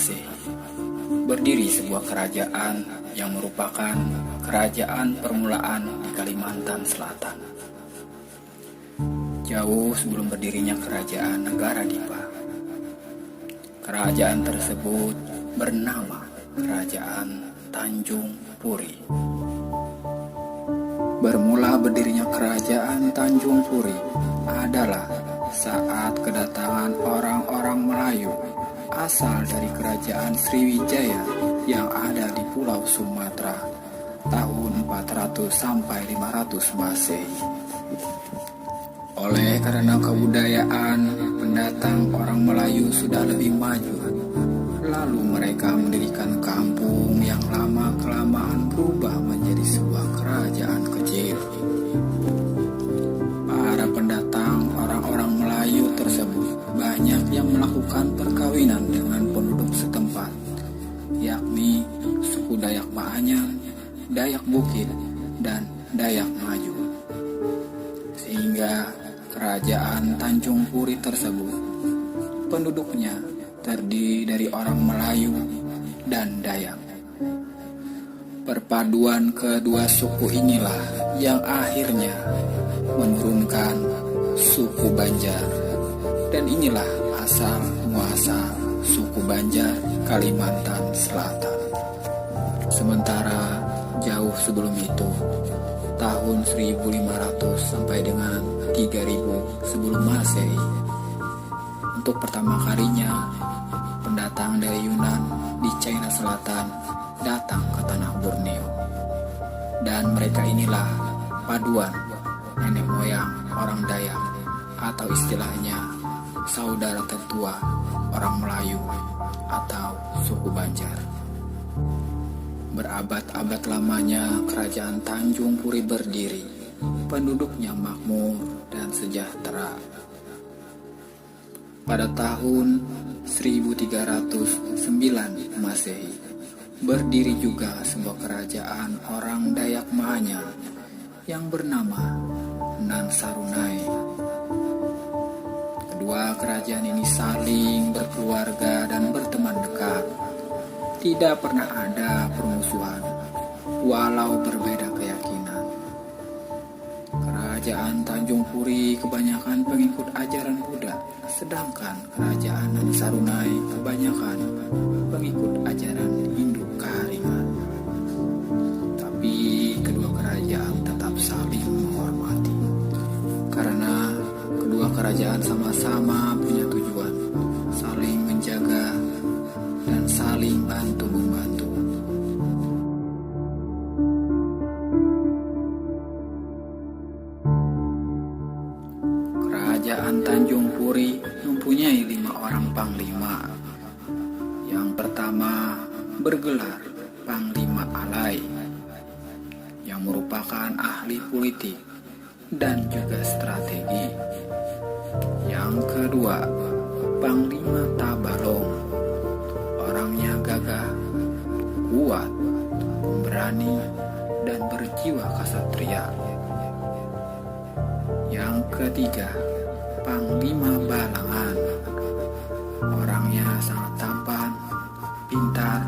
Masehi, berdiri sebuah kerajaan yang merupakan kerajaan permulaan di Kalimantan Selatan. Jauh sebelum berdirinya kerajaan negara Dipa, kerajaan tersebut bernama Kerajaan Tanjung Puri. Bermula berdirinya Kerajaan Tanjung Puri adalah saat kedatangan orang-orang Melayu asal dari Kerajaan Sriwijaya yang ada di Pulau Sumatera tahun 400 sampai 500 Masehi. Oleh karena kebudayaan pendatang orang Melayu sudah lebih maju, lalu mereka mendirikan kampung yang lama-kelamaan berubah menjadi sebuah kerajaan kecil. Para pendatang orang-orang Melayu tersebut banyak yang melakukan perkawinan dengan penduduk setempat, yakni suku Dayak Maanyar, Dayak Bukit, dan Dayak Maju. Sehingga kerajaan Tanjung Puri tersebut penduduknya terdiri dari orang Melayu dan Dayak. Perpaduan kedua suku inilah yang akhirnya menurunkan suku Banjar, dan inilah asal muasal suku Banjar Kalimantan Selatan. Sementara jauh sebelum itu, tahun 1500 sampai dengan 3000 sebelum Masehi, untuk pertama kalinya pendatang dari Yunan di China Selatan datang ke tanah Borneo. Dan mereka inilah paduan nenek moyang orang Dayak, atau istilahnya saudara tertua orang Melayu atau suku Banjar. Berabad-abad lamanya kerajaan Tanjung Puri berdiri, penduduknya makmur dan sejahtera. Pada tahun 1309 Masehi, berdiri juga sebuah kerajaan orang Dayak Maanyar yang bernama Nan Sarunai. Kedua kerajaan ini saling berkeluarga dan berteman dekat. Tidak pernah ada permusuhan, walau berbeda keyakinan. Kerajaan Tanjung Puri kebanyakan pengikut ajaran Buddha, sedangkan kerajaan Nan Sarunai kebanyakan pengikut ajaran Hindu keharingan. Tapi kedua kerajaan tetap saling menghormati, karena kedua kerajaan sama-sama punya tujuan, saling menjaga dan saling bantu-membantu. Kerajaan Tanjung Puri mempunyai 5 orang panglima. Yang pertama bergelar Panglima Alai, yang merupakan ahli politik dan juga strategi. Yang kedua Panglima Tabalong, orangnya gagah, kuat, pemberani, dan berjiwa kasatria. Yang ketiga, Panglima Balangan, orangnya sangat tampan, pintar,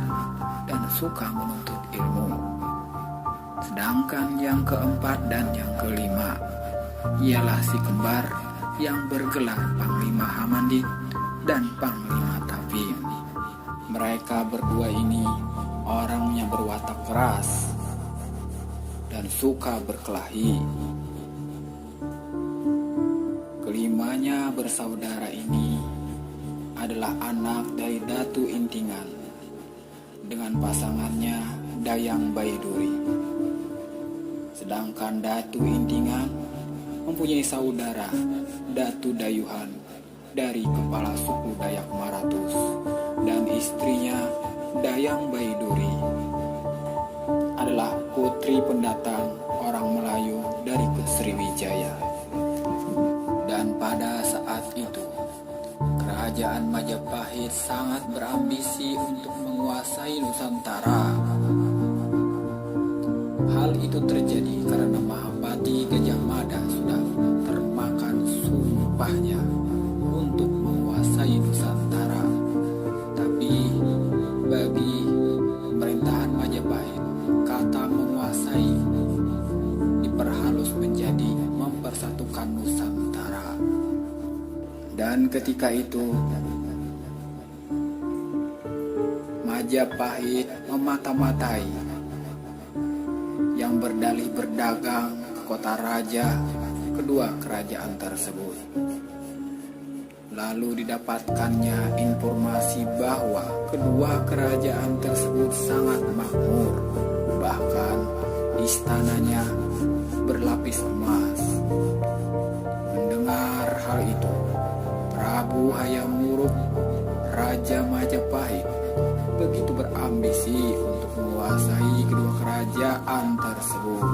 dan suka menuntut ilmu. Sedangkan yang keempat dan yang kelima ialah si kembar yang bergelar Panglima Hamandit dan Panglima Tapim. Mereka berdua ini orangnya berwatak keras dan suka berkelahi. Kelimanya bersaudara ini adalah anak dari Datu Intingan dengan pasangannya Dayang Baiduri. Sedangkan Datu Intingan mempunyai saudara Datu Dayuhan dari kepala suku Dayak Maratus, dan istrinya Dayang Baiduri adalah putri pendatang orang Melayu dari Sriwijaya. Dan pada saat itu, kerajaan Majapahit sangat berambisi untuk menguasai Nusantara. Hal itu terjadi karena Mahapati Gajah Mada sudah termakan sumpahnya untuk menguasai Nusantara. Tapi mempersatukan Nusantara. Dan ketika itu Majapahit memata-matai yang berdalih berdagang ke kota raja kedua kerajaan tersebut. Lalu didapatkannya informasi bahwa kedua kerajaan tersebut sangat makmur, bahkan istananya berlapis emas. Mendengar hal itu, Prabu Hayam Wuruk, Raja Majapahit, begitu berambisi untuk menguasai kedua kerajaan tersebut,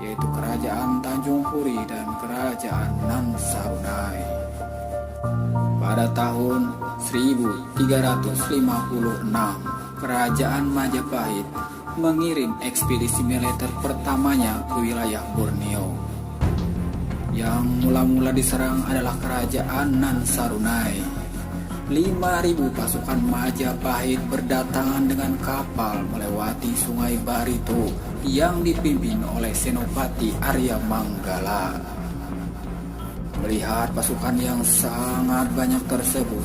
yaitu Kerajaan Tanjung Puri dan Kerajaan Nan Sarunai. Pada tahun 1356, Kerajaan Majapahit mengirim ekspedisi militer pertamanya ke wilayah Borneo. Yang mula-mula diserang adalah Kerajaan Nan Sarunai. 5.000 pasukan Majapahit berdatangan dengan kapal melewati Sungai Barito yang dipimpin oleh Senopati Arya Manggala. Melihat pasukan yang sangat banyak tersebut,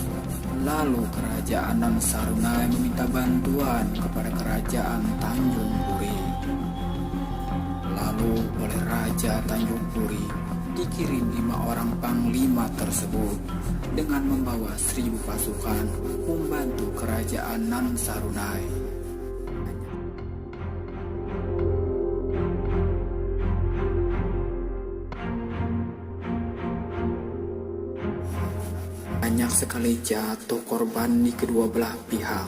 lalu Kerajaan Nan Sarunai meminta bantuan kepada Kerajaan Tanjung Puri. Lalu oleh Raja Tanjung Puri dikirim 5 orang panglima tersebut dengan membawa 1.000 pasukan membantu Kerajaan Nan Sarunai. Banyak sekali jatuh korban di kedua belah pihak.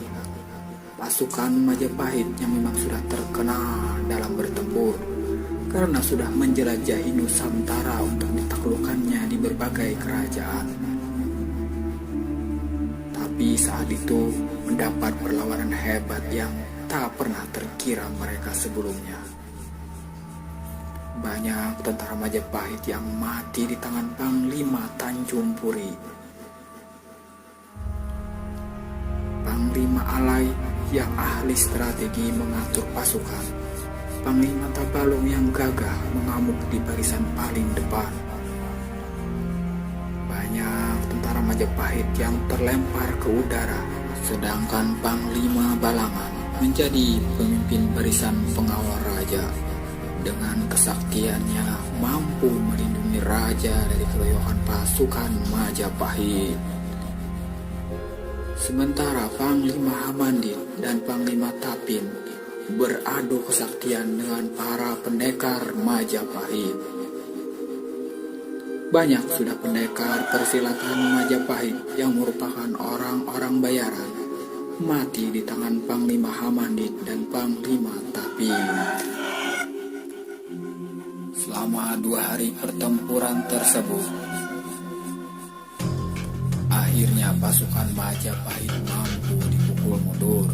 Pasukan Majapahit yang memang sudah terkenal dalam bertempur karena sudah menjelajahi Nusantara untuk ditaklukkannya di berbagai kerajaan. Tapi saat itu mendapat perlawanan hebat yang tak pernah terkira mereka sebelumnya. Banyak tentara Majapahit yang mati di tangan Panglima Tanjung Puri. Panglima Alai yang ahli strategi mengatur pasukan. Panglima Tabalong yang gagah mengamuk di barisan paling depan. Banyak tentara Majapahit yang terlempar ke udara, sedangkan Panglima Balangan menjadi pemimpin barisan pengawal raja. Dengan kesaktiannya mampu melindungi raja dari keroyokan pasukan Majapahit. Sementara Panglima Hamandit dan Panglima Tapin beradu kesaktian dengan para pendekar Majapahit. Banyak sudah pendekar persilatan Majapahit yang merupakan orang-orang bayaran mati di tangan Panglima Hamandit dan Panglima Tapin. Selama 2 hari pertempuran tersebut, akhirnya pasukan Majapahit mampu dipukul mundur.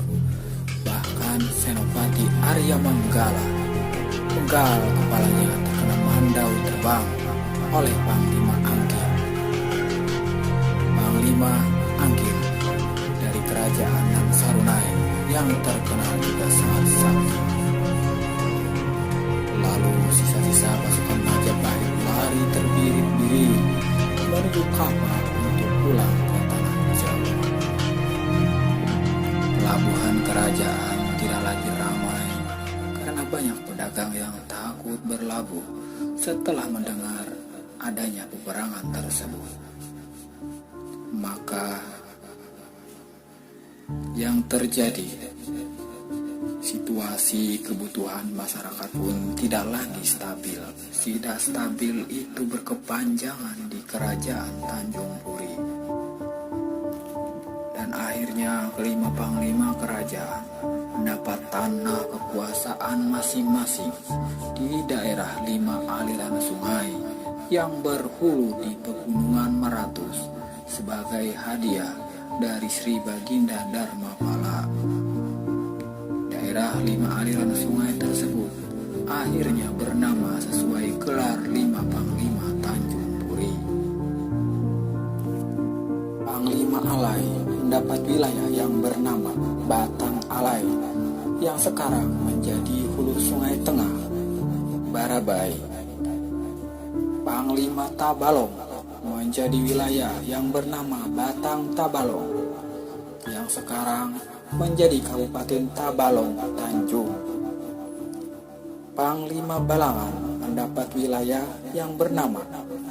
Bahkan Senopati Arya Manggala, pegal kepalanya terkena mandau terbang oleh Panglima Angkir. Panglima Angkir dari Kerajaan Nan Sarunai yang terkenal juga sangat sakti. Lalu sisa-sisa pasukan Majapahit lari terbirit-birit menuju kapal untuk pulang ke tanah Jawa. Pelabuhan kerajaan tidak lagi ramai karena banyak pedagang yang takut berlabuh setelah mendengar adanya peperangan tersebut. Maka yang terjadi, situasi kebutuhan masyarakat pun tidak lagi stabil. Tidak stabil itu berkepanjangan di Kerajaan Tanjung Puri. Dan akhirnya kelima panglima kerajaan mendapat tanah kekuasaan masing-masing di daerah 5 aliran sungai yang berhulu di Pegunungan Meratus sebagai hadiah dari Sri Baginda Dharmapala. Daerah 5 aliran sungai tersebut akhirnya bernama sesuai gelar 5 panglima Tanjung Puri. Panglima Alai mendapat wilayah yang bernama Batang Alai yang sekarang menjadi hulu sungai tengah Barabai Panglima Tabalong menjadi wilayah yang bernama Batang Tabalong, yang sekarang menjadi Kabupaten Tabalong Tanjung. Panglima Balangan mendapat wilayah yang bernama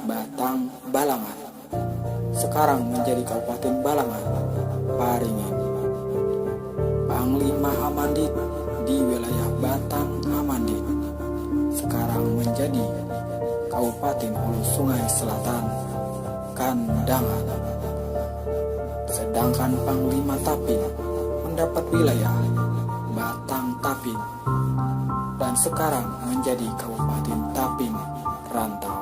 Batang Balangan, sekarang menjadi Kabupaten Balangan Paringin. Panglima Hamandit di wilayah Batang Hamandit, sekarang menjadi Kabupaten Hulu Sungai Selatan Kandangan. Sedangkan Panglima Tapin mendapat wilayah Batang Tapin dan sekarang menjadi Kabupaten Tapin Rantau.